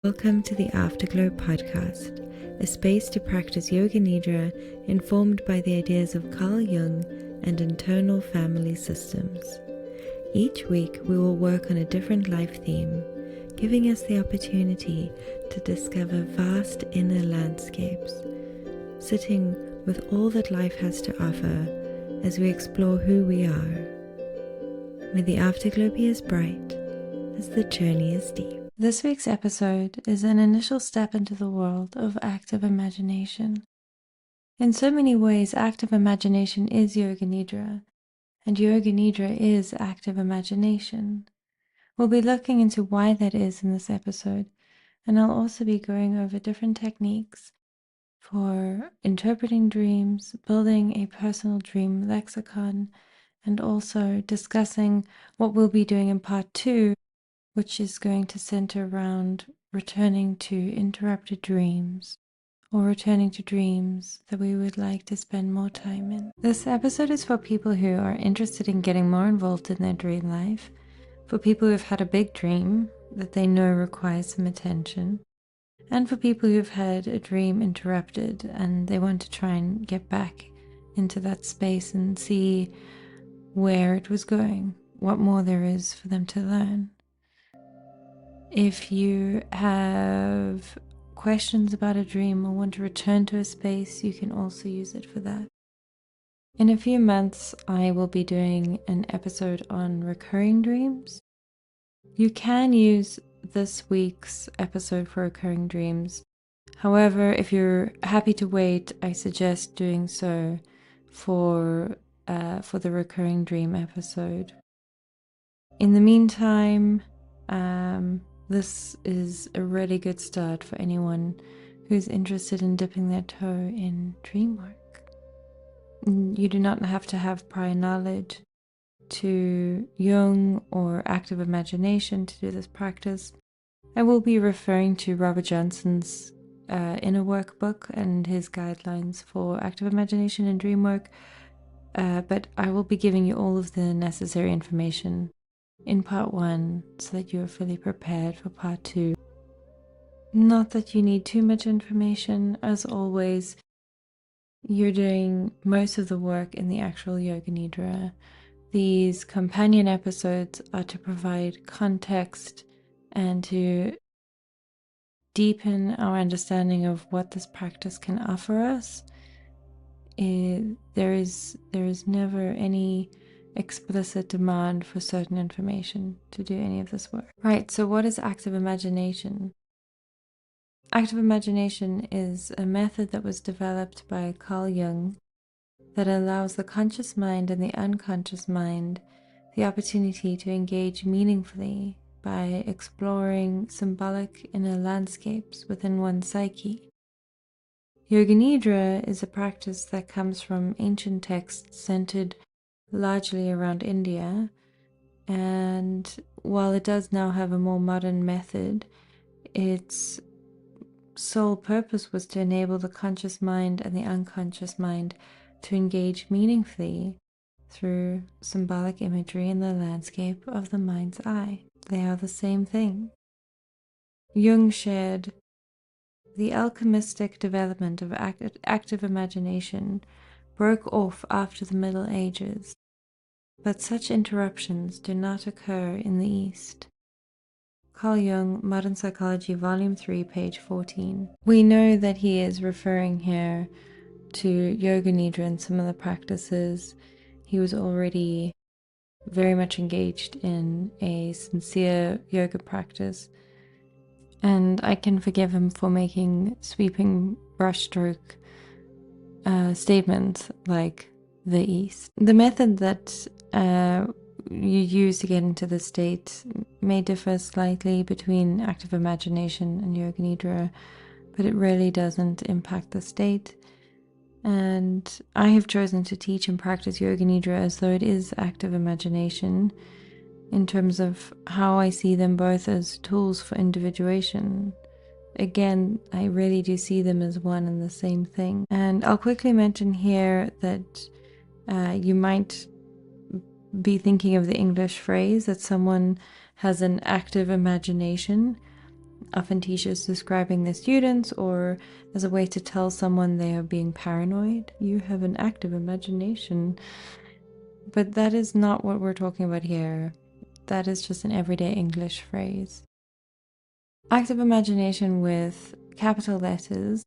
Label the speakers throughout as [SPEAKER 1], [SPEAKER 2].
[SPEAKER 1] Welcome to the Afterglow podcast, a space to practice Yoga Nidra informed by the ideas of Carl Jung and internal family systems. Each week we will work on a different life theme, giving us the opportunity to discover vast inner landscapes, sitting with all that life has to offer as we explore who we are. May the afterglow be as bright as the journey is deep. This week's episode is an initial step into the world of active imagination. In so many ways, active imagination is Yoga Nidra, and Yoga Nidra is active imagination. We'll be looking into why that is in this episode, and I'll also be going over different techniques for interpreting dreams, building a personal dream lexicon, and also discussing what we'll be doing in part 2, which is going to center around returning to interrupted dreams, or returning to dreams that we would like to spend more time in. This episode is for people who are interested in getting more involved in their dream life, for people who have had a big dream that they know requires some attention, and for people who have had a dream interrupted and they want to try and get back into that space and see where it was going, what more there is for them to learn. If you have questions about a dream or want to return to a space, you can also use it for that. In a few months, I will be doing an episode on recurring dreams. You can use this week's episode for recurring dreams. However, if you're happy to wait, I suggest doing so for the recurring dream episode. In the meantime, this is a really good start for anyone who's interested in dipping their toe in Dreamwork. You do not have to have prior knowledge to Jung or active imagination to do this practice. I will be referring to Robert Johnson's inner workbook and his guidelines for active imagination and Dreamwork, but I will be giving you all of the necessary information in part 1 so that you are fully prepared for part 2. Not that you need too much information. As always, you're doing most of the work in the actual Yoga Nidra. These companion episodes are to provide context and to deepen our understanding of what this practice can offer us. There is never any explicit demand for certain information to do any of this work. Right, so what is active imagination? Active imagination is a method that was developed by Carl Jung that allows the conscious mind and the unconscious mind the opportunity to engage meaningfully by exploring symbolic inner landscapes within one's psyche. Yoga Nidra is a practice that comes from ancient texts centered largely around India, and while it does now have a more modern method, its sole purpose was to enable the conscious mind and the unconscious mind to engage meaningfully through symbolic imagery in the landscape of the mind's eye. They are the same thing. Jung shared the alchemistic development of active imagination broke off after the Middle Ages, but such interruptions do not occur in the East. Carl Jung, Modern Psychology, Volume 3, page 14. We know that he is referring here to Yoga Nidra and similar practices. He was already very much engaged in a sincere yoga practice, and I can forgive him for making sweeping brushstroke statements like the East. The method that you use to get into the state may differ slightly between active imagination and Yoga Nidra, but it really doesn't impact the state. And I have chosen to teach and practice Yoga Nidra as though it is active imagination, in terms of how I see them both as tools for individuation. Again, I really do see them as one and the same thing. And I'll quickly mention here that you might be thinking of the English phrase that someone has an active imagination. often teachers describing their students or as a way to tell someone they are being paranoid. You have an active imagination. But that is not what we're talking about here. That is just an everyday English phrase. Active imagination with capital letters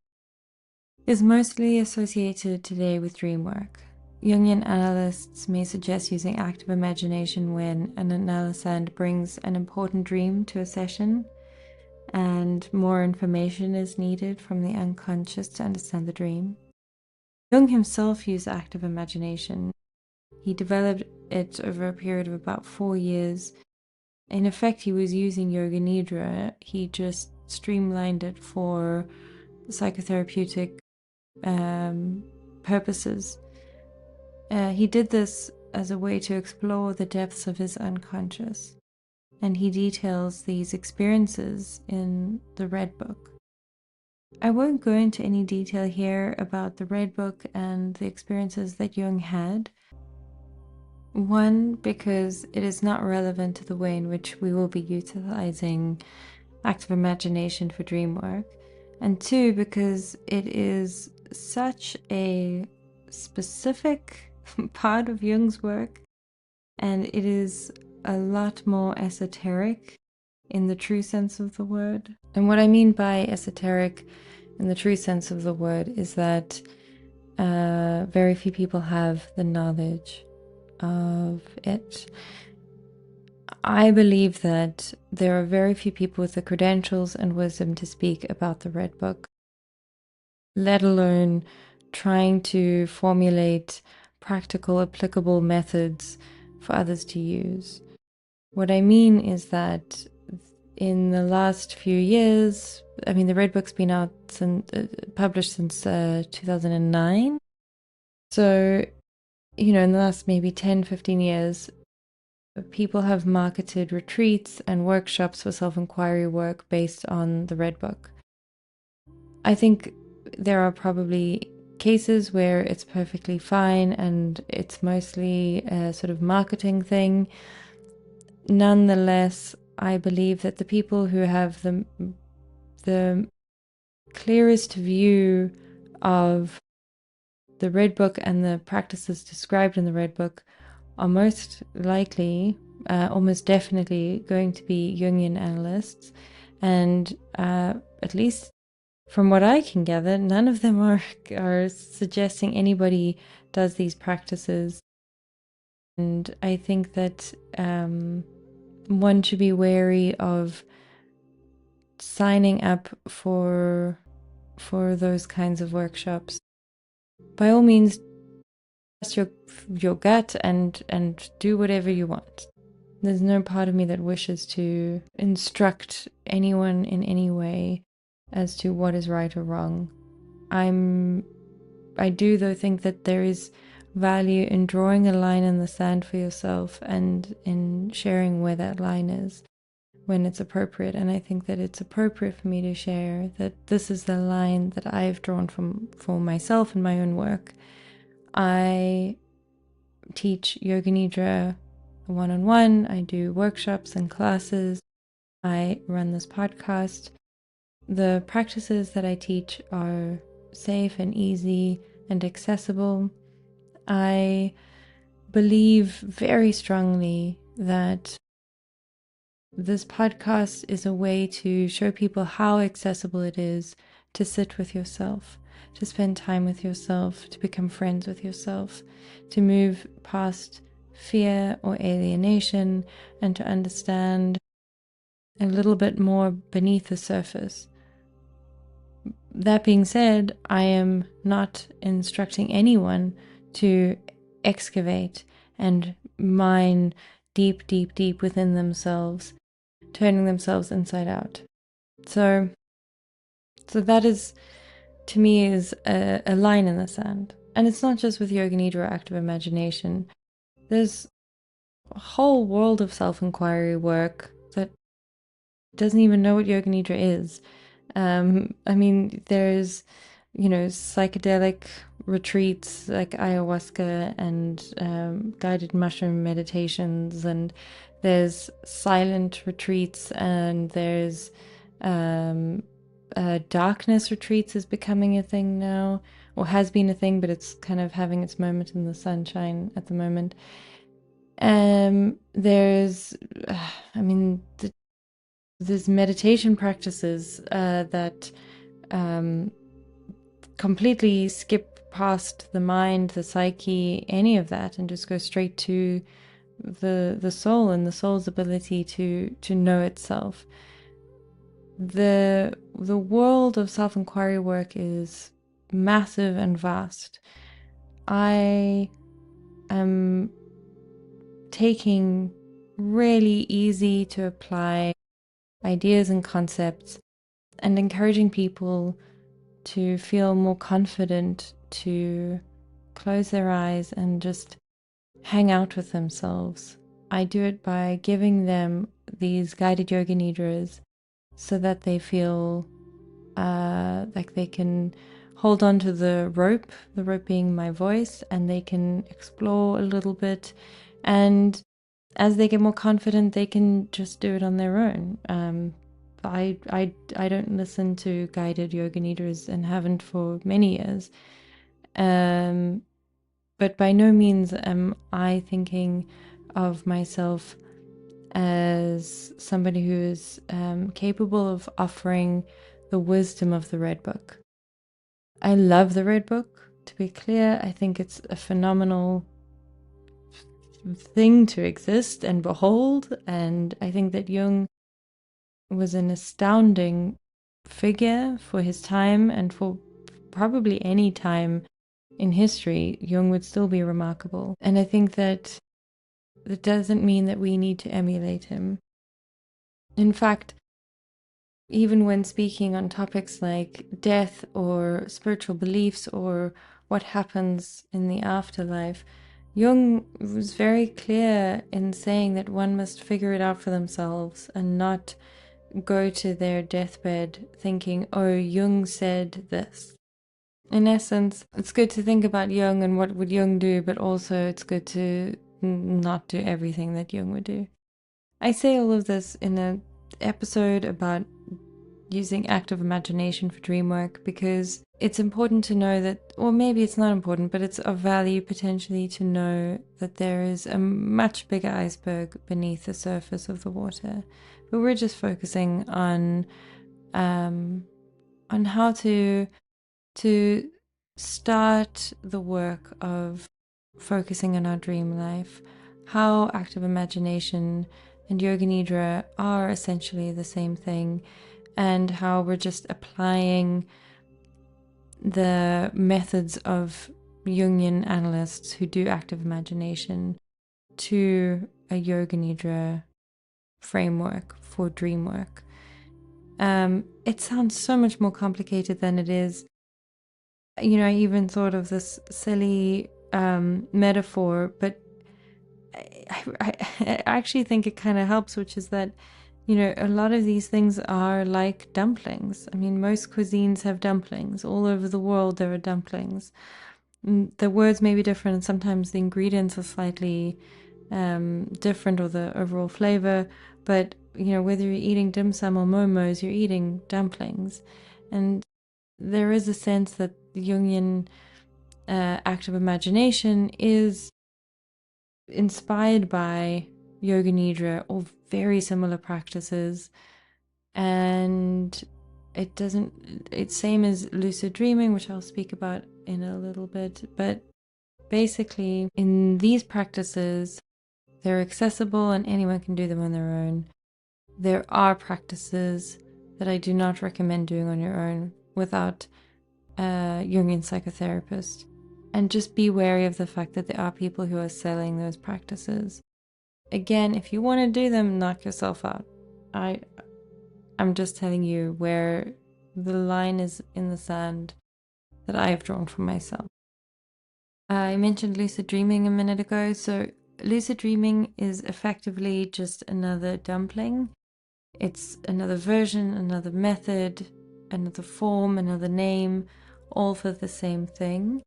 [SPEAKER 1] is mostly associated today with Dreamwork. Jungian analysts may suggest using active imagination when an analysand brings an important dream to a session and more information is needed from the unconscious to understand the dream. Jung himself used active imagination. He developed it over a period of about 4 years. In effect, he was using Yoga Nidra. He just streamlined it for psychotherapeutic purposes. He did this as a way to explore the depths of his unconscious, and he details these experiences in the Red Book. I won't go into any detail here about the Red Book and the experiences that Jung had. One, because it is not relevant to the way in which we will be utilizing active imagination for dream work. And two, because it is such a specific part of Jung's work, and it is a lot more esoteric in the true sense of the word. And what I mean by esoteric in the true sense of the word is that very few people have the knowledge of it. I believe that there are very few people with the credentials and wisdom to speak about the Red Book, let alone trying to formulate practical, applicable methods for others to use. What I mean is that in the last few years, I mean, the Red Book's been out since, published since 2009. So, you know, in the last maybe 10, 15 years, people have marketed retreats and workshops for self-inquiry work based on the Red Book. I think there are probably cases where it's perfectly fine and it's mostly a sort of marketing thing. Nonetheless, I believe that the people who have the clearest view of the Red Book and the practices described in the Red Book are most likely, almost definitely, going to be Jungian analysts. And at least from what I can gather, none of them are suggesting anybody does these practices. And I think that one should be wary of signing up for those kinds of workshops. By all means, trust your gut and do whatever you want. There's no part of me that wishes to instruct anyone in any way as to what is right or wrong. I do though think that there is value in drawing a line in the sand for yourself and in sharing where that line is when it's appropriate. And I think that it's appropriate for me to share that this is the line that I've drawn for myself in my own work. I teach Yoga Nidra one-on-one. I do workshops and classes. I run this podcast. The practices that I teach are safe and easy and accessible. I believe very strongly that this podcast is a way to show people how accessible it is to sit with yourself, to spend time with yourself, to become friends with yourself, to move past fear or alienation, and to understand a little bit more beneath the surface. That being said, I am not instructing anyone to excavate and mine deep, deep, deep within themselves, turning themselves inside out. So that is, to me, is a line in the sand. And it's not just with Yoga Nidra active imagination. There's a whole world of self-inquiry work that doesn't even know what Yoga Nidra is. I mean, there's, you know, psychedelic retreats like ayahuasca and guided mushroom meditations, and there's silent retreats, and there's Darkness retreats is becoming a thing now, or has been a thing, but it's kind of having its moment in the sunshine at the moment. There's, there's meditation practices that completely skip past the mind, the psyche, any of that, and just go straight to the soul and the soul's ability to know itself. The world of self-inquiry work is massive and vast. I am taking really easy to apply ideas and concepts and encouraging people to feel more confident to close their eyes and just hang out with themselves. I do it by giving them these guided yoga nidras so that they feel like they can hold on to the rope being my voice, and they can explore a little bit. And as they get more confident, they can just do it on their own. I don't listen to guided yoga nidras and haven't for many years. But by no means am I thinking of myself as somebody who is capable of offering the wisdom of the Red Book. I love the Red Book, to be clear. I think it's a phenomenal thing to exist and behold, and I think that Jung was an astounding figure for his time, and for probably any time in history, Jung would still be remarkable. And I think that doesn't mean that we need to emulate him. In fact, even when speaking on topics like death or spiritual beliefs or what happens in the afterlife, Jung was very clear in saying that one must figure it out for themselves and not go to their deathbed thinking, oh, Jung said this. In essence, it's good to think about Jung and what would Jung do, but also it's good to not do everything that Jung would do. I say all of this in an episode about using active imagination for dream work because it's important to know that, or maybe it's not important, but it's of value potentially to know that there is a much bigger iceberg beneath the surface of the water. But we're just focusing on how to start the work of focusing on our dream life, how active imagination and yoga nidra are essentially the same thing, and how we're just applying the methods of Jungian analysts who do active imagination to a yoga nidra framework for dream work. It sounds so much more complicated than it is. You know, I even thought of this silly metaphor, but I actually think it kind of helps, which is that, you know, a lot of these things are like dumplings. I mean, most cuisines have dumplings. All over the world there are dumplings. The words may be different, and sometimes the ingredients are slightly different, or the overall flavor, but, you know, whether you're eating dim sum or momos, you're eating dumplings. And there is a sense that the Jungian active imagination is inspired by yoga nidra or very similar practices, and it's same as lucid dreaming, which I'll speak about in a little bit. But basically, in these practices, they're accessible and anyone can do them on their own. There are practices that I do not recommend doing on your own without a Jungian psychotherapist. And just be wary of the fact that there are people who are selling those practices. Again, if you want to do them, knock yourself out. I'm just telling you where the line is in the sand that I have drawn for myself. I mentioned lucid dreaming a minute ago. So lucid dreaming is effectively just another dumpling. It's another version, another method, another form, another name, all for the same thing.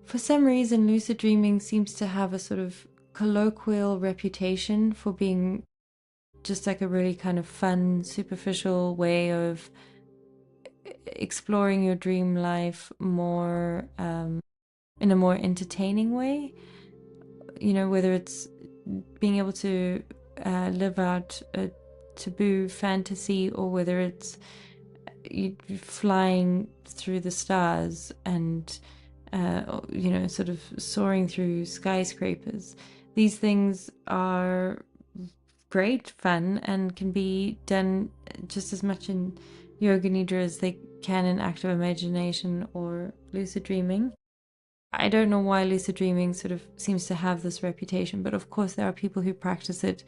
[SPEAKER 1] For some reason, lucid dreaming seems to have a sort of colloquial reputation for being just like a really kind of fun, superficial way of exploring your dream life more in a more entertaining way. Whether it's being able to live out a taboo fantasy, or whether it's you flying through the stars and sort of soaring through skyscrapers. These things are great fun and can be done just as much in yoga nidra as they can in active imagination or lucid dreaming. I don't know why lucid dreaming sort of seems to have this reputation, but of course there are people who practice it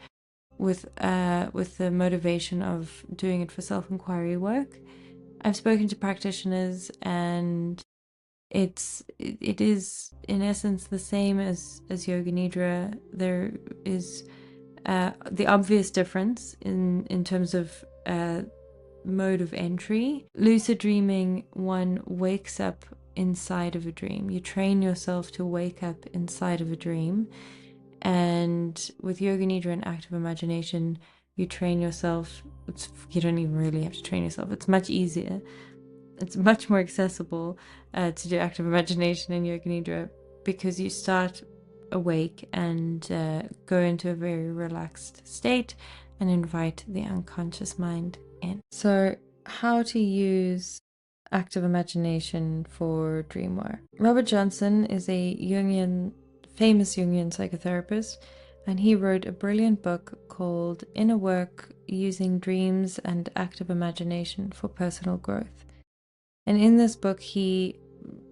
[SPEAKER 1] with the motivation of doing it for self-inquiry work. I've spoken to practitioners, and it is in essence the same as yoga nidra. There is the obvious difference in terms of mode of entry. Lucid dreaming, one wakes up inside of a dream. You train yourself to wake up inside of a dream. And with yoga nidra and active imagination, you train yourself. You don't even really have to train yourself. It's much easier. It's much more accessible to do active imagination and yoga nidra, because you start awake and go into a very relaxed state and invite the unconscious mind in. So, how to use active imagination for dream work. Robert Johnson is a famous Jungian psychotherapist, and he wrote a brilliant book called Inner Work: Using Dreams and Active Imagination for Personal Growth. And in this book, he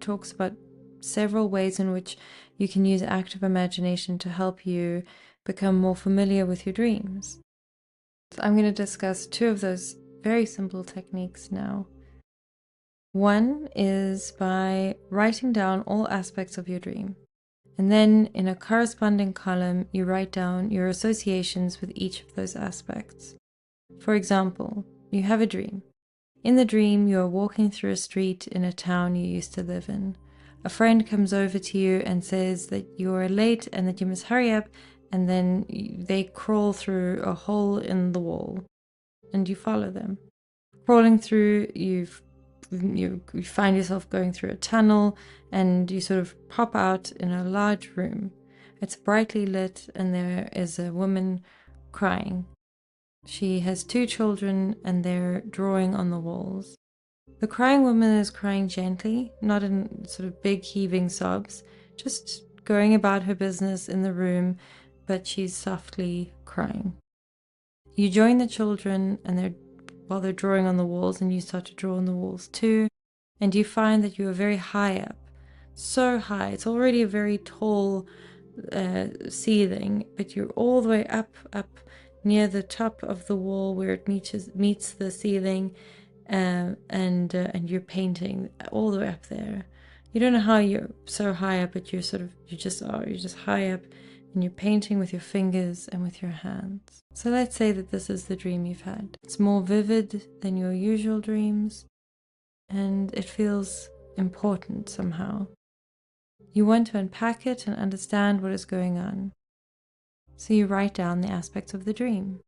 [SPEAKER 1] talks about several ways in which you can use active imagination to help you become more familiar with your dreams. So I'm going to discuss two of those very simple techniques now. One is by writing down all aspects of your dream. And then in a corresponding column, you write down your associations with each of those aspects. For example, you have a dream. In the dream, you are walking through a street in a town you used to live in. A friend comes over to you and says that you are late and that you must hurry up, and then they crawl through a hole in the wall, and you follow them. Crawling through, you find yourself going through a tunnel, and you sort of pop out in a large room. It's brightly lit, and there is a woman crying. She has 2 children, and they're drawing on the walls. The crying woman is crying gently, not in sort of big heaving sobs, just going about her business in the room, but she's softly crying. You join the children, and while they're drawing on the walls, and you start to draw on the walls too, and you find that you are very high up, so high. It's already a very tall ceiling, but you're all the way up near the top of the wall where it meets the ceiling, and you're painting all the way up there. You don't know how you're so high up, but you're just high up, and you're painting with your fingers and with your hands. So let's say that this is the dream you've had. It's more vivid than your usual dreams, and it feels important somehow. You want to unpack it and understand what is going on. So you write down the aspects of the dream.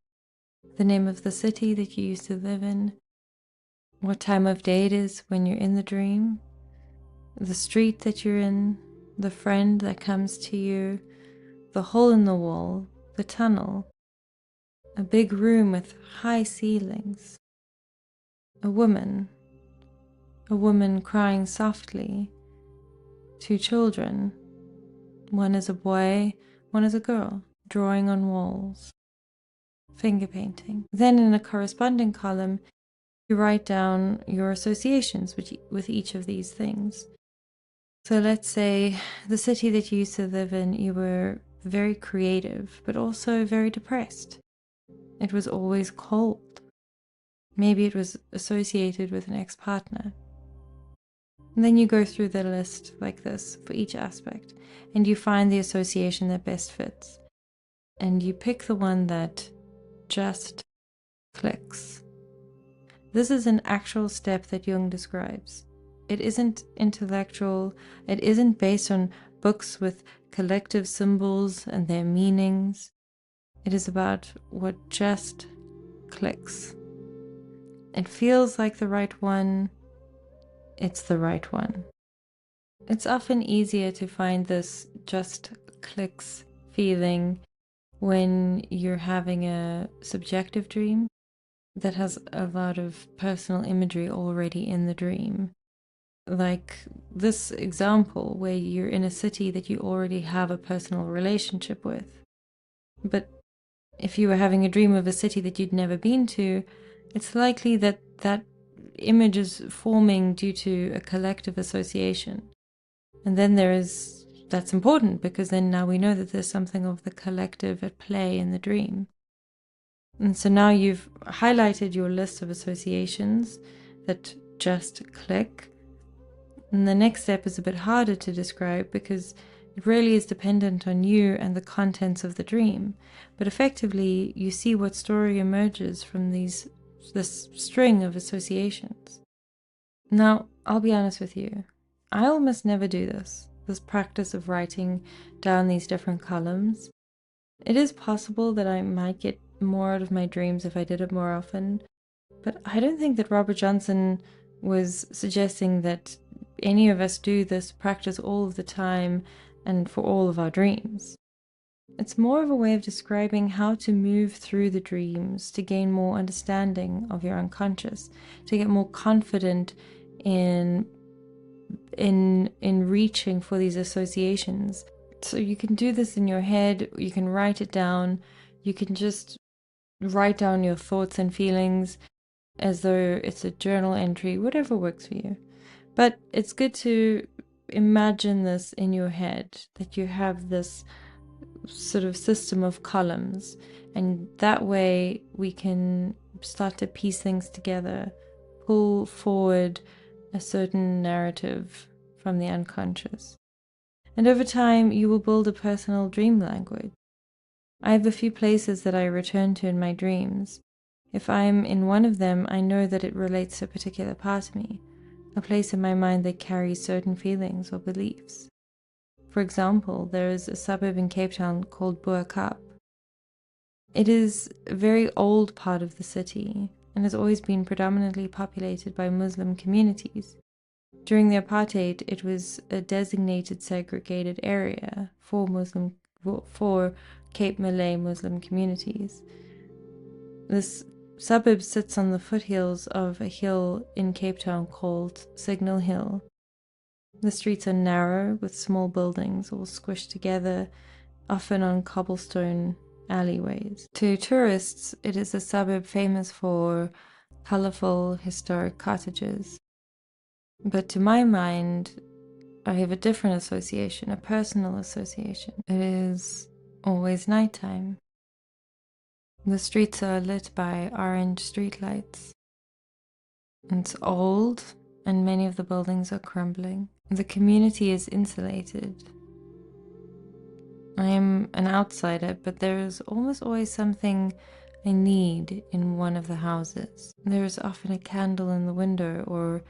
[SPEAKER 1] The name of the city that you used to live in, what time of day it is when you're in the dream, the street that you're in, the friend that comes to you, the hole in the wall, the tunnel, a big room with high ceilings, a woman crying softly, 2 children, one is a boy, one is a girl, drawing on walls, finger painting. Then in a corresponding column, you write down your associations with each of these things. So let's say the city that you used to live in, you were very creative, but also very depressed. It was always cold. Maybe it was associated with an ex-partner. And then you go through the list like this for each aspect, and you find the association that best fits. And you pick the one that just clicks. This is an actual step that Jung describes. It isn't intellectual, it isn't based on books with collective symbols and their meanings. It is about what just clicks. It feels like the right one. It's the right one. It's often easier to find this just clicks feeling when you're having a subjective dream that has a lot of personal imagery already in the dream. Like this example where you're in a city that you already have a personal relationship with. But if you were having a dream of a city that you'd never been to, it's likely that that image is forming due to a collective association. And then that's important because then now we know that there's something of the collective at play in the dream. And so now you've highlighted your list of associations that just click. And the next step is a bit harder to describe because it really is dependent on you and the contents of the dream. But effectively, you see what story emerges from this string of associations. Now, I'll be honest with you. I almost never do this practice of writing down these different columns. It is possible that I might get more out of my dreams if I did it more often, but I don't think that Robert Johnson was suggesting that any of us do this practice all of the time and for all of our dreams. It's more of a way of describing how to move through the dreams to gain more understanding of your unconscious, to get more confident in reaching for these associations. So you can do this in your head, you can write it down, you can just write down your thoughts and feelings as though it's a journal entry, whatever works for you. But it's good to imagine this in your head, that you have this sort of system of columns, and that way we can start to piece things together, pull forward a certain narrative from the unconscious. And over time, you will build a personal dream language. I have a few places that I return to in my dreams. If I'm in one of them, I know that it relates to a particular part of me, a place in my mind that carries certain feelings or beliefs. For example, there is a suburb in Cape Town called Bo-Kaap. It is a very old part of the city and has always been predominantly populated by Muslim communities. During the apartheid, it was a designated segregated area for Cape Malay Muslim communities. This suburb sits on the foothills of a hill in Cape Town called Signal Hill. The streets are narrow with small buildings all squished together, often on cobblestone alleyways. To tourists, it is a suburb famous for colorful historic cottages. But to my mind, I have a different association, a personal association. It is always nighttime. The streets are lit by orange streetlights. It's old, and many of the buildings are crumbling. The community is insulated. I am an outsider, but there is almost always something I need in one of the houses. There is often a candle in the window or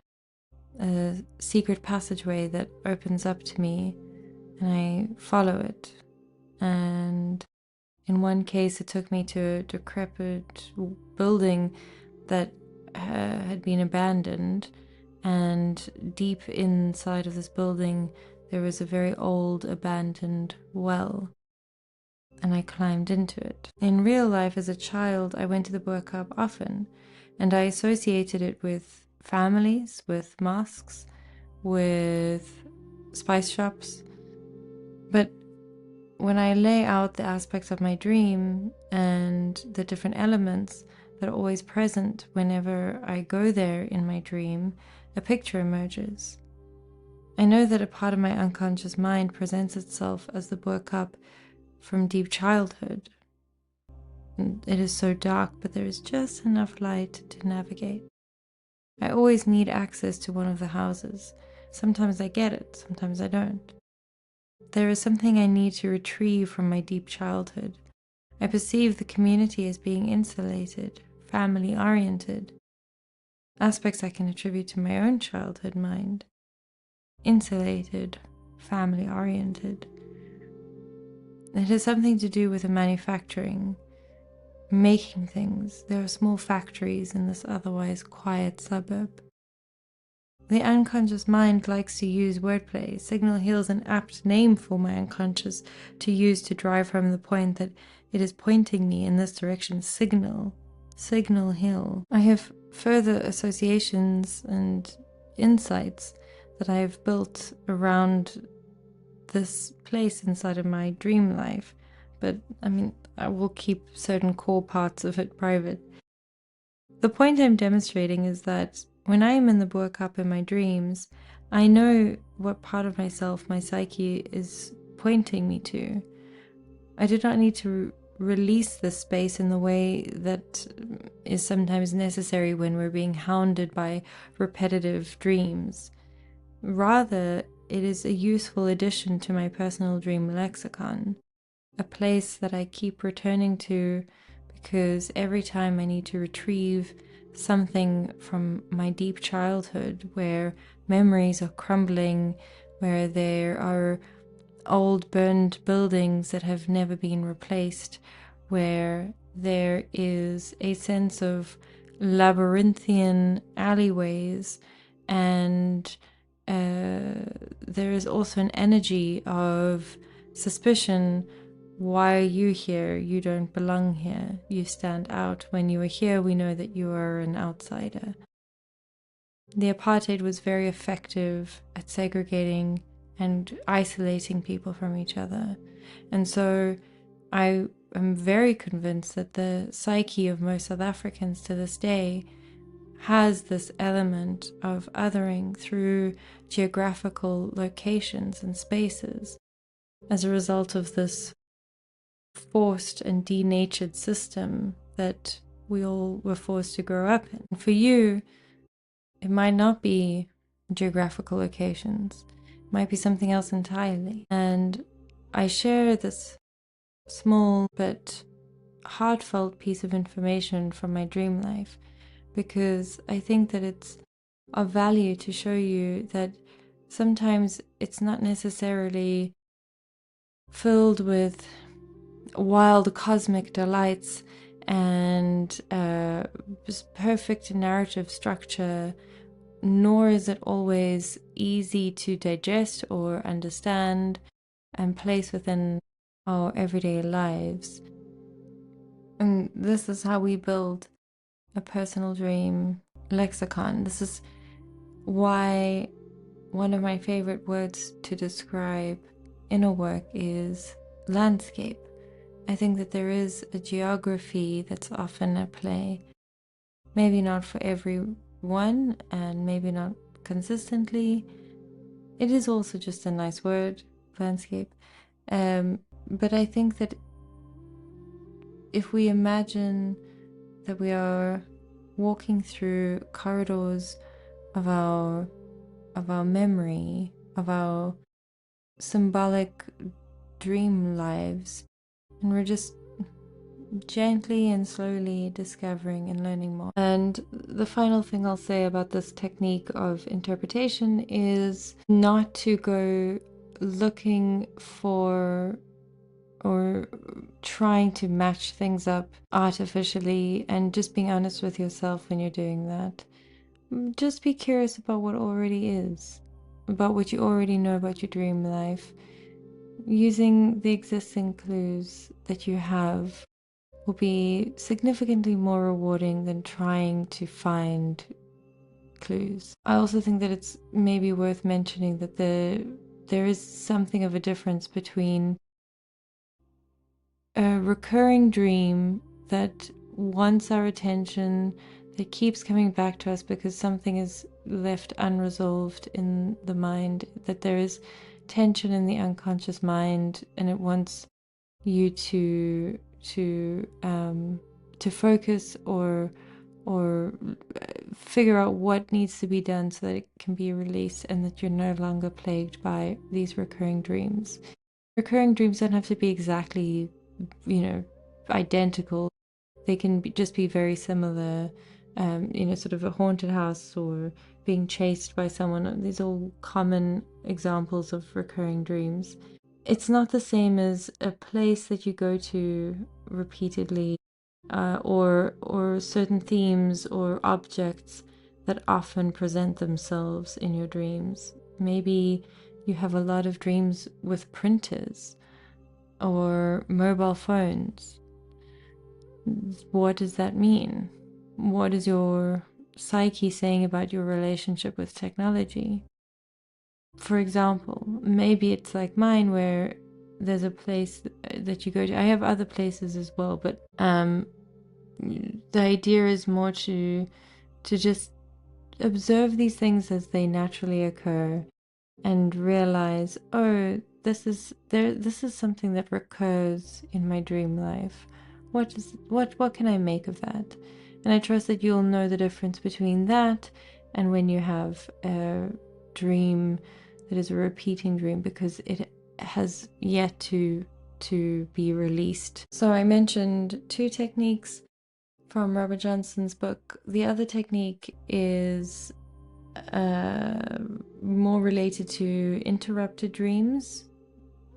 [SPEAKER 1] a secret passageway that opens up to me, and I follow it. And in one case, it took me to a decrepit building that had been abandoned, and deep inside of this building, there was a very old abandoned well, and I climbed into it. In real life, as a child, I went to the Bo-Kaap often, and I associated it with families, with mosques, with spice shops. But when I lay out the aspects of my dream and the different elements that are always present whenever I go there in my dream, a picture emerges. I know that a part of my unconscious mind presents itself as the Bo-Kaap from deep childhood. It is so dark, but there is just enough light to navigate. I always need access to one of the houses. Sometimes I get it, sometimes I don't. There is something I need to retrieve from my deep childhood. I perceive the community as being insulated, family-oriented. Aspects I can attribute to my own childhood mind. Insulated, family-oriented. It has something to do with the manufacturing. making things. There are small factories in this otherwise quiet suburb. The unconscious mind likes to use wordplay. Signal Hill is an apt name for my unconscious to use to drive home the point that it is pointing me in this direction. Signal Hill. I have further associations and insights that I have built around this place inside of my dream life, but I will keep certain core parts of it private. The point I'm demonstrating is that when I am in the Burkab in my dreams, I know what part of myself my psyche is pointing me to. I do not need to release this space in the way that is sometimes necessary when we're being hounded by repetitive dreams. Rather, it is a useful addition to my personal dream lexicon, a place that I keep returning to because every time I need to retrieve something from my deep childhood where memories are crumbling, where there are old burned buildings that have never been replaced, where there is a sense of labyrinthian alleyways, and there is also an energy of suspicion. Why are you here? You don't belong here. You stand out. When you are here, we know that you are an outsider. The apartheid was very effective at segregating and isolating people from each other. And so I am very convinced that the psyche of most South Africans to this day has this element of othering through geographical locations and spaces as a result of this forced and denatured system that we all were forced to grow up in. For you, it might not be geographical locations, it might be something else entirely. And I share this small but heartfelt piece of information from my dream life because I think that it's of value to show you that sometimes it's not necessarily filled with wild cosmic delights and perfect narrative structure, nor is it always easy to digest or understand and place within our everyday lives. And this is how we build a personal dream lexicon. This is why one of my favorite words to describe inner work is landscape. I think that there is a geography that's often at play. Maybe not for everyone and maybe not consistently. It is also just a nice word, landscape. But I think that if we imagine that we are walking through corridors of our memory, of our symbolic dream lives, and we're just gently and slowly discovering and learning more. And the final thing I'll say about this technique of interpretation is not to go looking for or trying to match things up artificially, and just being honest with yourself when you're doing that. Just be curious about what already is, about what you already know about your dream life. Using the existing clues that you have will be significantly more rewarding than trying to find clues. I also think that it's maybe worth mentioning that there is something of a difference between a recurring dream that wants our attention, that keeps coming back to us because something is left unresolved in the mind, that there is tension in the unconscious mind and it wants you to focus or figure out what needs to be done so that it can be released and that you're no longer plagued by these recurring dreams. Recurring dreams don't have to be exactly, identical. They can just be very similar, sort of a haunted house or being chased by someone. These are all common examples of recurring dreams. It's not the same as a place that you go to repeatedly or certain themes or objects that often present themselves in your dreams. Maybe you have a lot of dreams with printers or mobile phones. What does that mean? What is your psyche saying about your relationship with technology? For example, maybe it's like mine where there's a place that you go to. I have other places as well, but the idea is more to just observe these things as they naturally occur and realize, oh, this is something that recurs in my dream life. What can I make of that? And I trust that you'll know the difference between that and when you have a dream that is a repeating dream, because it has yet to be released. So I mentioned 2 techniques from Robert Johnson's book. The other technique is more related to interrupted dreams,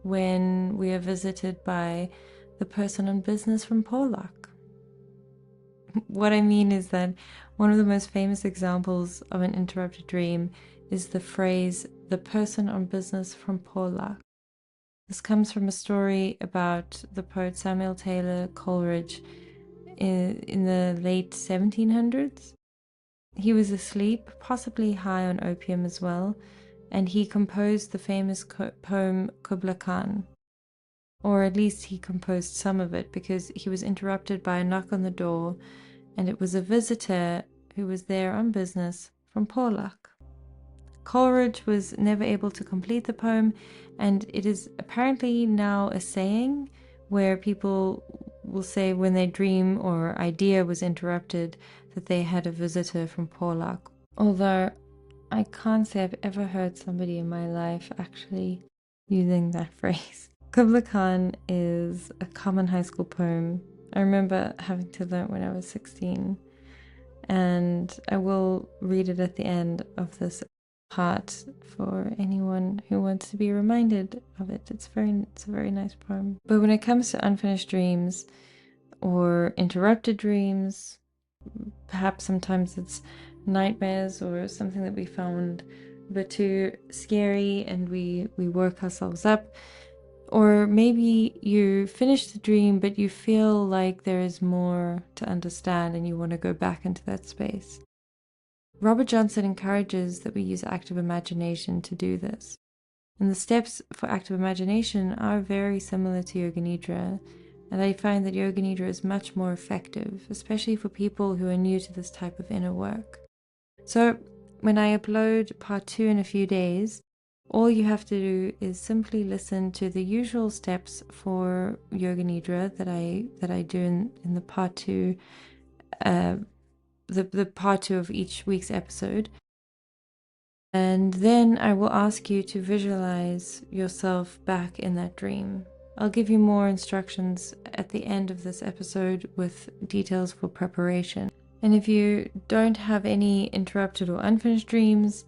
[SPEAKER 1] when we are visited by the person on business from Pollock. What I mean is that one of the most famous examples of an interrupted dream is the phrase, the person on business from Pollock. This comes from a story about the poet Samuel Taylor Coleridge in the late 1700s. He was asleep, possibly high on opium as well, and he composed the famous poem Kubla Khan. Or at least he composed some of it, because he was interrupted by a knock on the door, and it was a visitor who was there on business from Pollock. Coleridge was never able to complete the poem, and it is apparently now a saying where people will say when their dream or idea was interrupted that they had a visitor from Pollock. Although I can't say I've ever heard somebody in my life actually using that phrase. Kubla Khan is a common high school poem I remember having to learn when I was 16, and I will read it at the end of this part for anyone who wants to be reminded of it. It's a very nice poem. But when it comes to unfinished dreams or interrupted dreams, perhaps sometimes it's nightmares or something that we found a bit too scary and we work ourselves up. Or maybe you finish the dream, but you feel like there is more to understand and you want to go back into that space. Robert Johnson encourages that we use active imagination to do this. And the steps for active imagination are very similar to Yoga Nidra. And I find that Yoga Nidra is much more effective, especially for people who are new to this type of inner work. So when I upload part 2 in a few days, all you have to do is simply listen to the usual steps for Yoga Nidra that I do in the part 2, the part 2 of each week's episode. And then I will ask you to visualize yourself back in that dream. I'll give you more instructions at the end of this episode with details for preparation. And if you don't have any interrupted or unfinished dreams,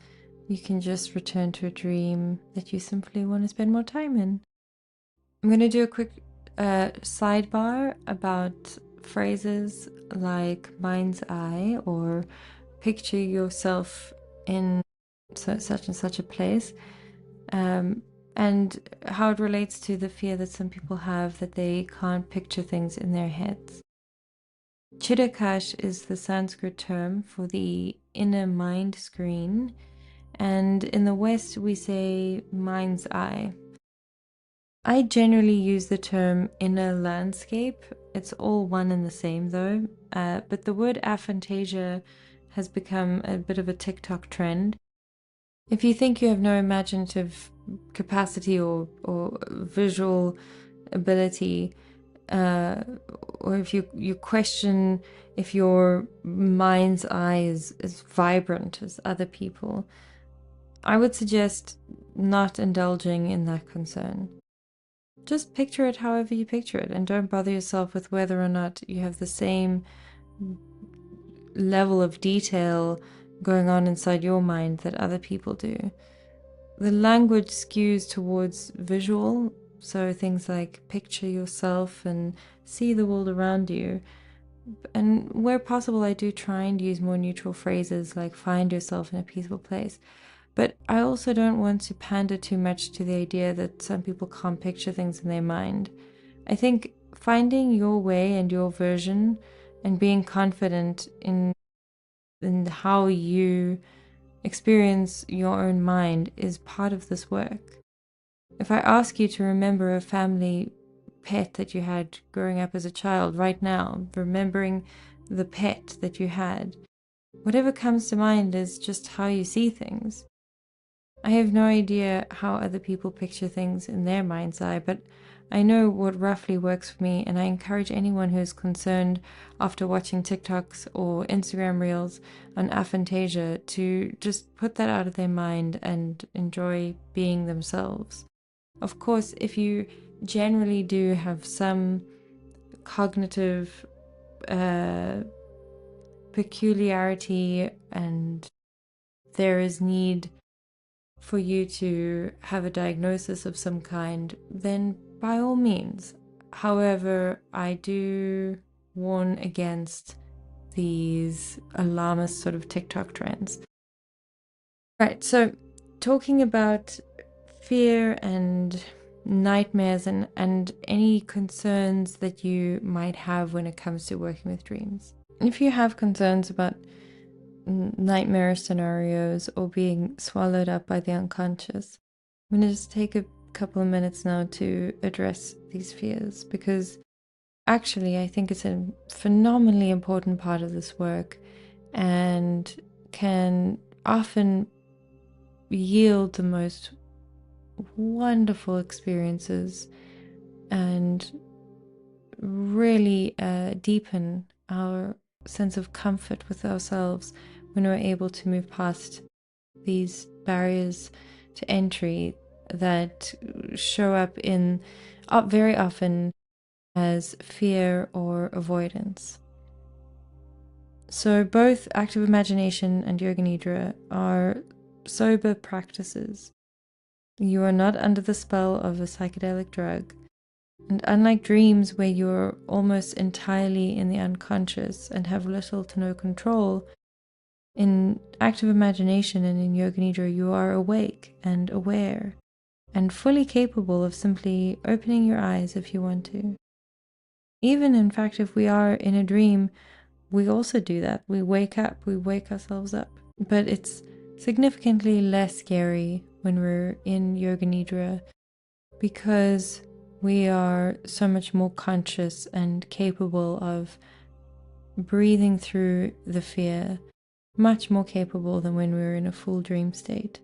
[SPEAKER 1] you can just return to a dream that you simply want to spend more time in. I'm going to do a quick sidebar about phrases like mind's eye or picture yourself in such and such a place, and how it relates to the fear that some people have that they can't picture things in their heads. Chittakash is the Sanskrit term for the inner mind screen, and in the West we say mind's eye. I generally use the term inner landscape. It's all one and the same though, but the word aphantasia has become a bit of a TikTok trend. If you think you have no imaginative capacity or visual ability, or if you question if your mind's eye is as vibrant as other people, I would suggest not indulging in that concern. Just picture it however you picture it, and don't bother yourself with whether or not you have the same level of detail going on inside your mind that other people do. The language skews towards visual, so things like picture yourself and see the world around you. And where possible, I do try and use more neutral phrases like find yourself in a peaceful place. But I also don't want to pander too much to the idea that some people can't picture things in their mind. I think finding your way and your version and being confident in how you experience your own mind is part of this work. If I ask you to remember a family pet that you had growing up as a child right now, remembering the pet that you had, whatever comes to mind is just how you see things. I have no idea how other people picture things in their mind's eye, but I know what roughly works for me, and I encourage anyone who is concerned after watching TikToks or Instagram Reels on aphantasia to just put that out of their mind and enjoy being themselves. Of course, if you generally do have some cognitive peculiarity and there is need for you to have a diagnosis of some kind, then by all means. However, I do warn against these alarmist sort of TikTok trends. Right, so talking about fear and nightmares and any concerns that you might have when it comes to working with dreams. If you have concerns about nightmare scenarios or being swallowed up by the unconscious, I'm going to just take a couple of minutes now to address these fears, because actually I think it's a phenomenally important part of this work and can often yield the most wonderful experiences and really deepen our sense of comfort with ourselves when we're able to move past these barriers to entry that show up very often as fear or avoidance. So both active imagination and yoga nidra are sober practices. You are not under the spell of a psychedelic drug. And unlike dreams where you're almost entirely in the unconscious and have little to no control, in active imagination and in yoga nidra you are awake and aware and fully capable of simply opening your eyes if you want to. Even in fact, if we are in a dream, we also do that. We wake ourselves up. But it's significantly less scary when we're in yoga nidra because we are so much more conscious and capable of breathing through the fear, much more capable than when we're in a full dream state.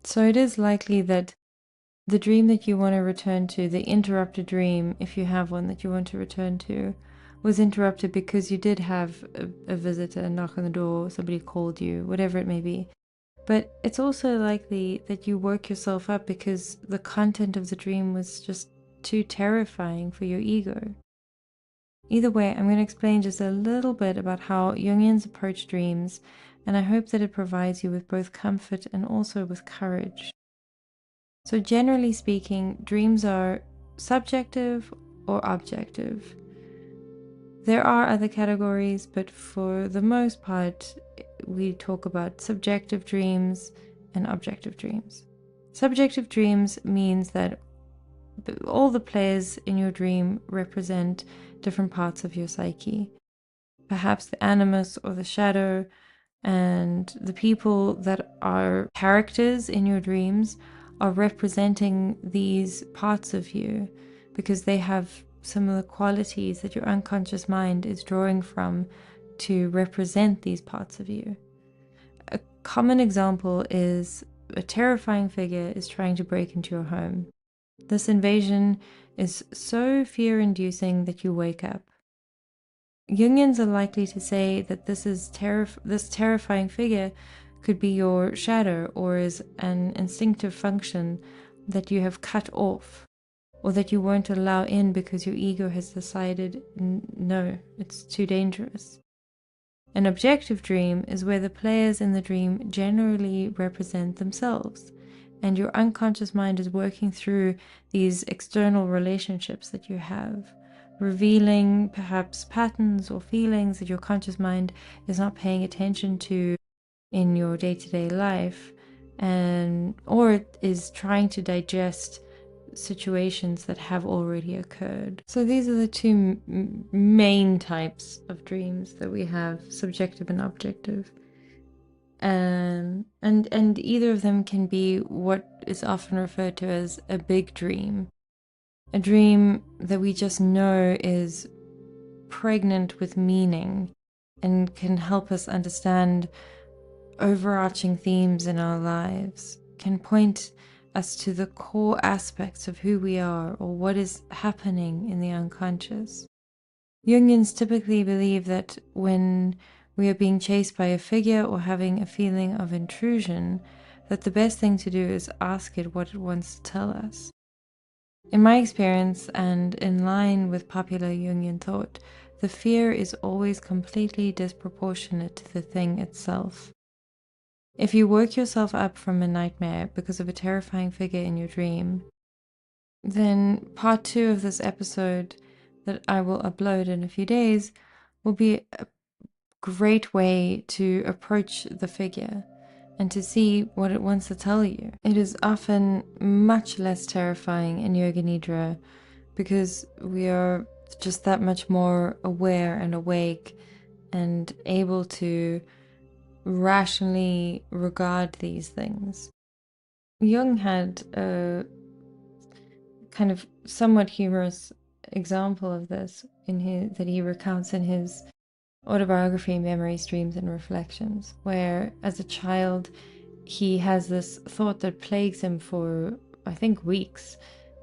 [SPEAKER 1] So it is likely that the dream that you want to return to, the interrupted dream, if you have one that you want to return to, was interrupted because you did have a visitor knock on the door, somebody called you, whatever it may be. But it's also likely that you woke yourself up because the content of the dream was just too terrifying for your ego. Either way, I'm going to explain just a little bit about how Jungians approach dreams, and I hope that it provides you with both comfort and also with courage. So generally speaking, dreams are subjective or objective. There are other categories, but for the most part, we talk about subjective dreams and objective dreams. Subjective dreams means that all the players in your dream represent different parts of your psyche. Perhaps the animus or the shadow, and the people that are characters in your dreams are representing these parts of you because they have some of the qualities that your unconscious mind is drawing from to represent these parts of you. A common example is a terrifying figure is trying to break into your home. This invasion is so fear-inducing that you wake up. Jungians are likely to say that this terrifying figure could be your shadow or is an instinctive function that you have cut off or that you won't allow in because your ego has decided, no, it's too dangerous. An objective dream is where the players in the dream generally represent themselves, and your unconscious mind is working through these external relationships that you have. revealing perhaps patterns or feelings that your conscious mind is not paying attention to in your day-to-day life, or it is trying to digest situations that have already occurred. So these are the two main types of dreams that we have: subjective and objective. And either of them can be what is often referred to as a big dream, a dream that we just know is pregnant with meaning and can help us understand overarching themes in our lives, can point us to the core aspects of who we are or what is happening in the unconscious. Jungians typically believe that when we are being chased by a figure or having a feeling of intrusion, that the best thing to do is ask it what it wants to tell us. In my experience, and in line with popular Jungian thought, the fear is always completely disproportionate to the thing itself. If you woke yourself up from a nightmare because of a terrifying figure in your dream, then part 2 of this episode that I will upload in a few days will be a great way to approach the figure and to see what it wants to tell you. It is often much less terrifying in Yoga Nidra because we are just that much more aware and awake and able to rationally regard these things. Jung had a kind of somewhat humorous example of this that he recounts in his autobiography, Memories, Dreams and Reflections, where as a child he has this thought that plagues him for, I think, weeks,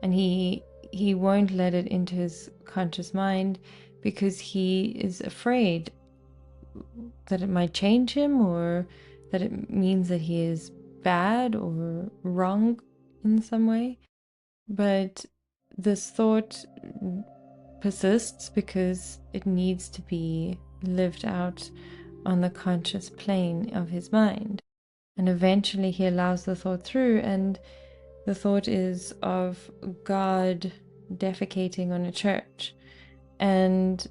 [SPEAKER 1] and he won't let it into his conscious mind because he is afraid that it might change him, or that it means that he is bad or wrong in some way. But this thought persists because it needs to be lived out on the conscious plane of his mind. And eventually he allows the thought through, and the thought is of God defecating on a church. And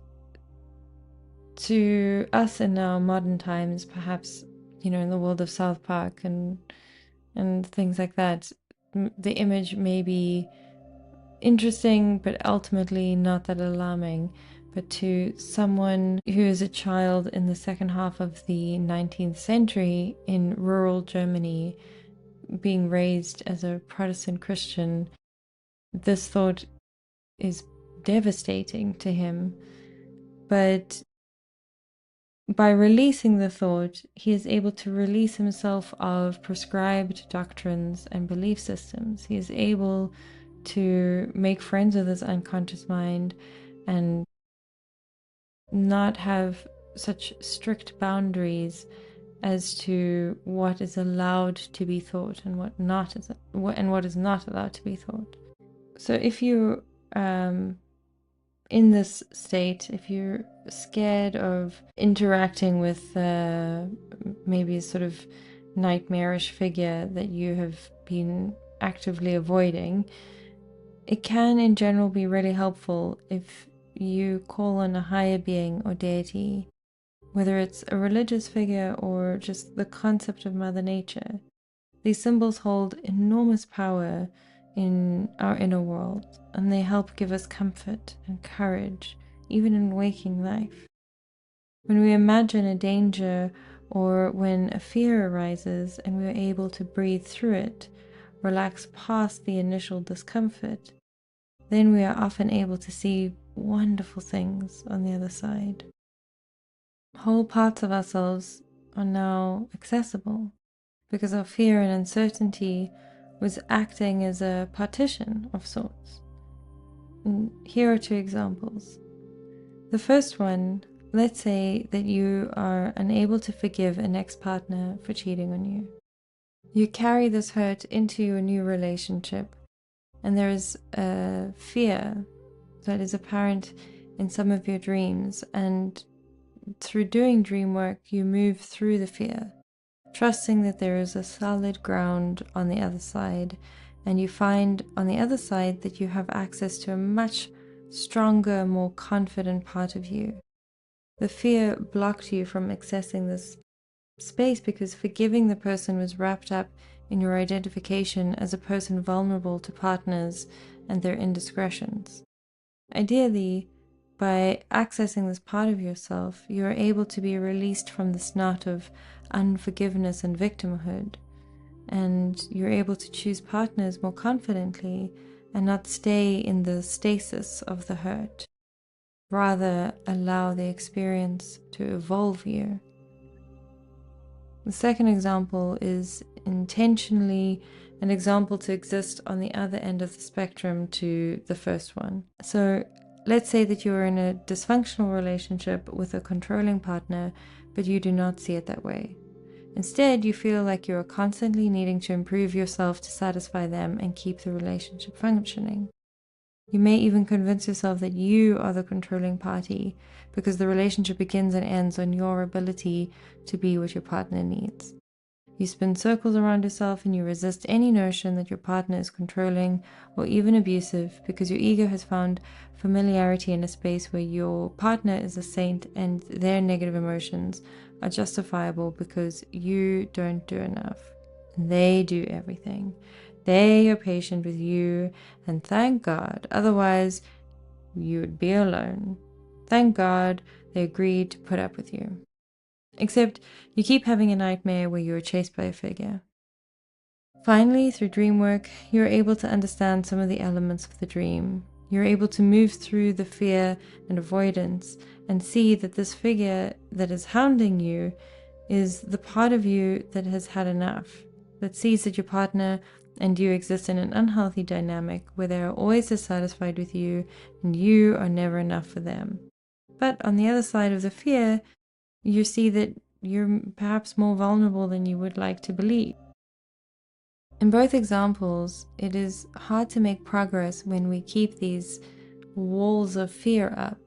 [SPEAKER 1] to us in our modern times, perhaps, in the world of South Park and things like that, the image may be interesting, but ultimately not that alarming. But to someone who is a child in the second half of the 19th century in rural Germany, being raised as a Protestant Christian, this thought is devastating to him. But by releasing the thought, he is able to release himself of prescribed doctrines and belief systems. He is able to make friends with his unconscious mind and not have such strict boundaries as to what is allowed to be thought and what is not allowed to be thought. So if you in this state, if you're scared of interacting with maybe a sort of nightmarish figure that you have been actively avoiding, it can in general be really helpful if you call on a higher being or deity, whether it's a religious figure or just the concept of Mother Nature. These symbols hold enormous power in our inner world, and they help give us comfort and courage, even in waking life. When we imagine a danger or when a fear arises and we are able to breathe through it, relax past the initial discomfort, then we are often able to see wonderful things on the other side. Whole parts of ourselves are now accessible because our fear and uncertainty was acting as a partition of sorts. And here are 2 examples. The first one, let's say that you are unable to forgive an ex-partner for cheating on you. You carry this hurt into your new relationship, and there is a fear that is apparent in some of your dreams, and through doing dream work, you move through the fear, trusting that there is a solid ground on the other side, and you find on the other side that you have access to a much stronger, more confident part of you. The fear blocked you from accessing this space because forgiving the person was wrapped up in your identification as a person vulnerable to partners and their indiscretions. Ideally, by accessing this part of yourself, you are able to be released from this knot of unforgiveness and victimhood, and you're able to choose partners more confidently and not stay in the stasis of the hurt. Rather, allow the experience to evolve you. The second example is intentionally an example to exist on the other end of the spectrum to the first one. So let's say that you are in a dysfunctional relationship with a controlling partner, but you do not see it that way. Instead, you feel like you are constantly needing to improve yourself to satisfy them and keep the relationship functioning. You may even convince yourself that you are the controlling party because the relationship begins and ends on your ability to be what your partner needs. You spin circles around yourself and you resist any notion that your partner is controlling or even abusive because your ego has found familiarity in a space where your partner is a saint and their negative emotions are justifiable because you don't do enough. They do everything. They are patient with you, and thank God, otherwise you would be alone. Thank God they agreed to put up with you. Except you keep having a nightmare where you are chased by a figure. Finally, through Dreamwork, you are able to understand some of the elements of the dream. You're able to move through the fear and avoidance and see that this figure that is hounding you is the part of you that has had enough, that sees that your partner and you exist in an unhealthy dynamic where they are always dissatisfied with you and you are never enough for them. But on the other side of the fear, you see that you're perhaps more vulnerable than you would like to believe. In both examples, it is hard to make progress when we keep these walls of fear up.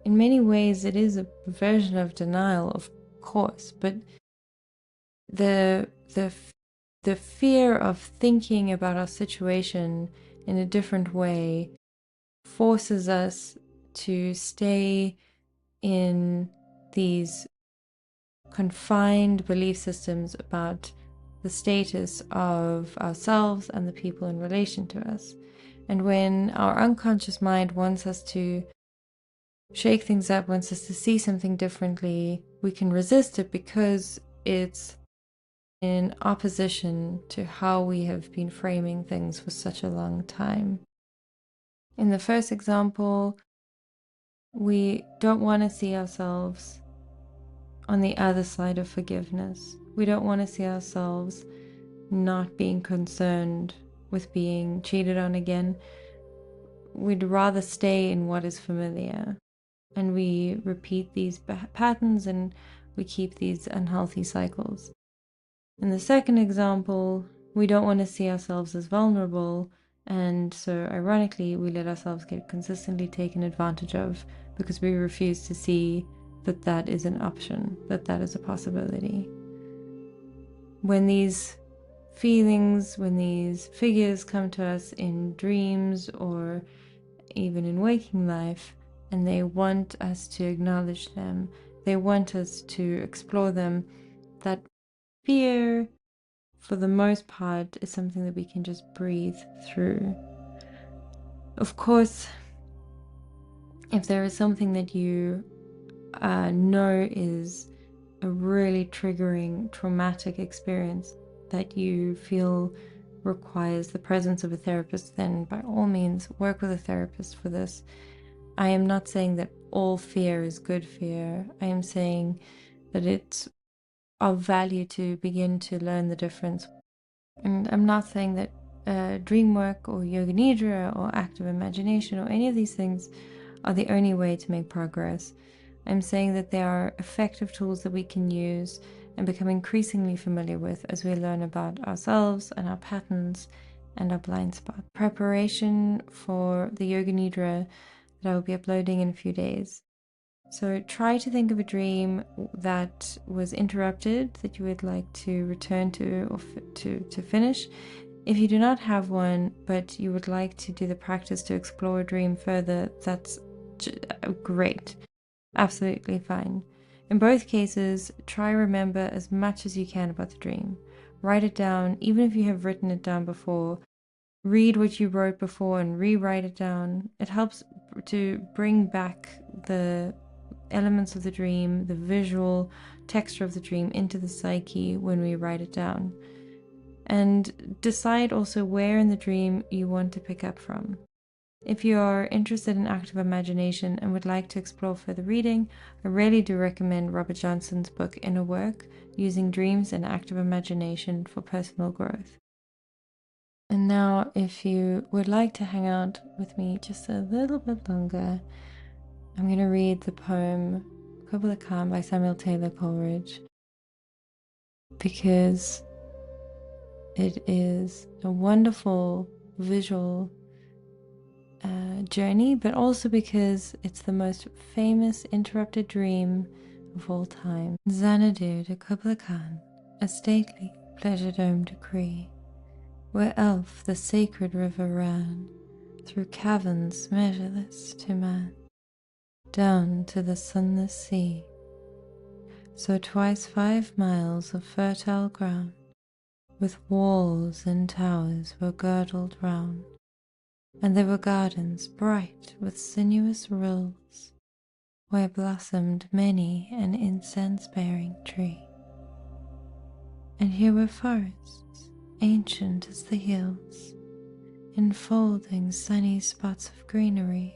[SPEAKER 1] In many ways, it is a version of denial, of course, but the fear of thinking about our situation in a different way forces us to stay in these confined belief systems about the status of ourselves and the people in relation to us. And when our unconscious mind wants us to shake things up, wants us to see something differently, we can resist it because it's in opposition to how we have been framing things for such a long time. In the first example, we don't want to see ourselves on the other side of forgiveness. We don't want to see ourselves not being concerned with being cheated on again. We'd rather stay in what is familiar. And we repeat these patterns and we keep these unhealthy cycles. In the second example, we don't want to see ourselves as vulnerable, and so ironically, we let ourselves get consistently taken advantage of because we refuse to see that that is an option, that that is a possibility. When these feelings, when these figures come to us in dreams or even in waking life, and they want us to acknowledge them, they want us to explore them, that fear, for the most part, is something that we can just breathe through. Of course, if there is something that you know is a really triggering, traumatic experience that you feel requires the presence of a therapist, then by all means work with a therapist for this. I am not saying that all fear is good fear. I am saying that it's of value to begin to learn the difference. And I'm not saying that Dreamwork or Yoga Nidra or active imagination or any of these things are the only way to make progress. I'm saying that there are effective tools that we can use and become increasingly familiar with as we learn about ourselves and our patterns and our blind spots. Preparation for the Yoga Nidra that I will be uploading in a few days. So try to think of a dream that was interrupted that you would like to return to or to finish. If you do not have one, but you would like to do the practice to explore a dream further, that's great. Absolutely fine. In both cases, try remember as much as you can about the dream. Write it down, even if you have written it down before. Read what you wrote before and rewrite it down. It helps to bring back the elements of the dream, the visual texture of the dream into the psyche when we write it down. And decide also where in the dream you want to pick up from. If you are interested in active imagination and would like to explore further reading, I really do recommend Robert Johnson's book Inner Work, Using Dreams and Active Imagination for Personal Growth. And now, if you would like to hang out with me just a little bit longer, I'm going to read the poem Kubla Khan by Samuel Taylor Coleridge, because it is a wonderful visual journey, but also because it's the most famous interrupted dream of all time. Xanadu to Kubla Khan, a stately pleasure-domed decree, where Elf the sacred river ran, through caverns measureless to man, down to the sunless sea. So twice 5 miles of fertile ground, with walls and towers were girdled round, and there were gardens bright with sinuous rills, where blossomed many an incense-bearing tree. And here were forests, ancient as the hills, enfolding sunny spots of greenery.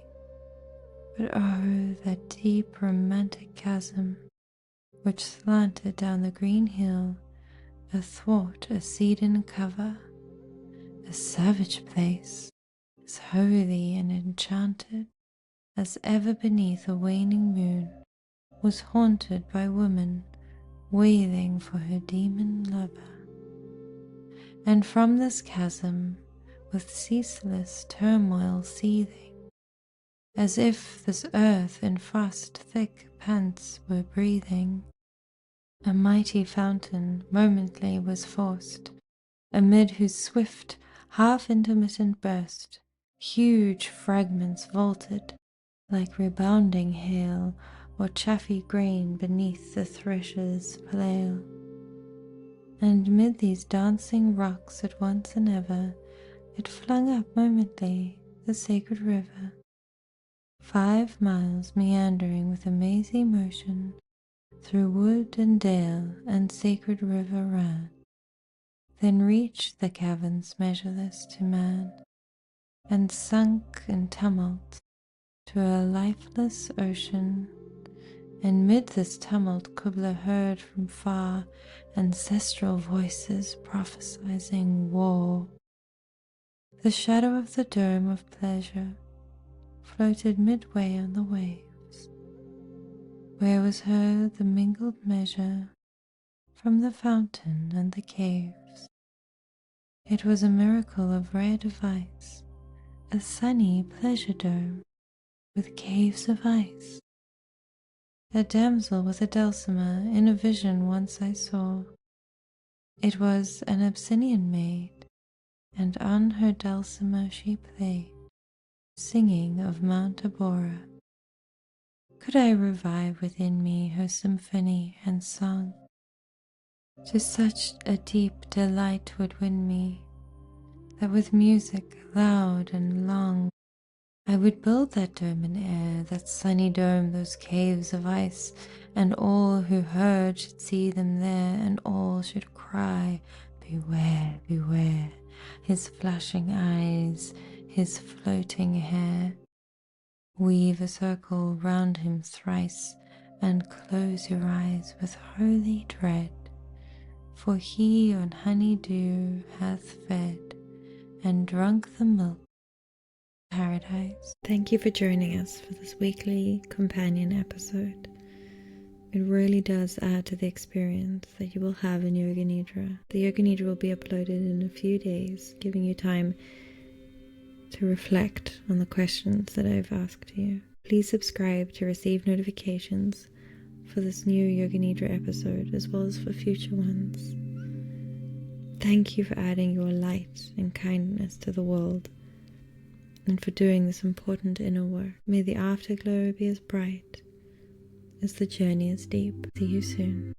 [SPEAKER 1] But oh, that deep romantic chasm, which slanted down the green hill athwart a cedarn cover, a savage place, as holy and enchanted as ever beneath a waning moon, was haunted by woman wailing for her demon lover. And from this chasm, with ceaseless turmoil seething, as if this earth in frost thick pants were breathing, a mighty fountain momently was forced, amid whose swift, half-intermittent burst, huge fragments vaulted, like rebounding hail or chaffy grain beneath the thresher's flail. And mid these dancing rocks at once and ever, it flung up momently the sacred river, 5 miles meandering with a mazy motion, through wood and dale and sacred river ran, then reached the caverns measureless to man, and sunk in tumult to a lifeless ocean. And mid this tumult Kubla heard from far ancestral voices prophesizing war. The shadow of the dome of pleasure floated midway on the waves, where was heard the mingled measure from the fountain and the caves. It was a miracle of rare device, a sunny pleasure dome with caves of ice. A damsel with a dulcimer in a vision once I saw. It was an Abyssinian maid, and on her dulcimer she played, singing of Mount Abora. Could I revive within me her symphony and song? To such a deep delight would win me, that with music loud and long I would build that dome in air, that sunny dome, those caves of ice, and all who heard should see them there, and all should cry, beware, beware, his flashing eyes, his floating hair. Weave a circle round him thrice, and close your eyes with holy dread, for he on honey dew hath fed, and drunk the milk paradise. Thank you for joining us for this weekly companion episode. It really does add to the experience that you will have in Yoga Nidra. The Yoga Nidra will be uploaded in a few days, giving you time to reflect on the questions that I've asked you. Please subscribe to receive notifications for this new Yoga Nidra episode, as well as for future ones. Thank you for adding your light and kindness to the world, and for doing this important inner work. May the afterglow be as bright as the journey is deep. See you soon.